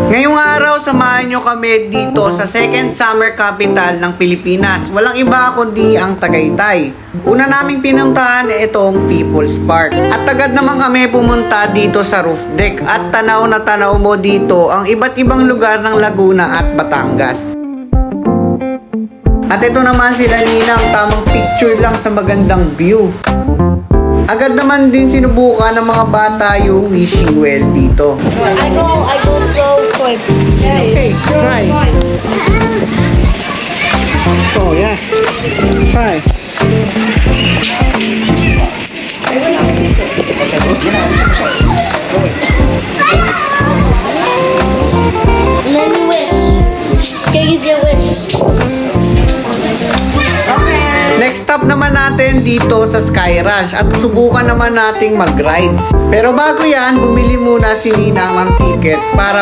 Ngayong araw, samahan nyo kami dito sa second summer capital ng Pilipinas. Walang iba kundi ang Tagaytay. Una naming pinuntahan itong People's Park. At agad naman kami pumunta dito sa roof deck. At tanaw na tanaw mo dito ang iba't ibang lugar ng Laguna at Batangas. At ito naman sila Ninang, tamang picture lang sa magandang view. Agad naman din sinubukan ng mga bata yung wishing well dito. I go throw quick. Okay, try. Oh, yeah. Try. And then you wish. Okay, use your wish. Next stop naman natin dito sa Sky Ranch at subukan naman nating mag-rides. Pero bago yan, bumili muna si Ninang ng ticket para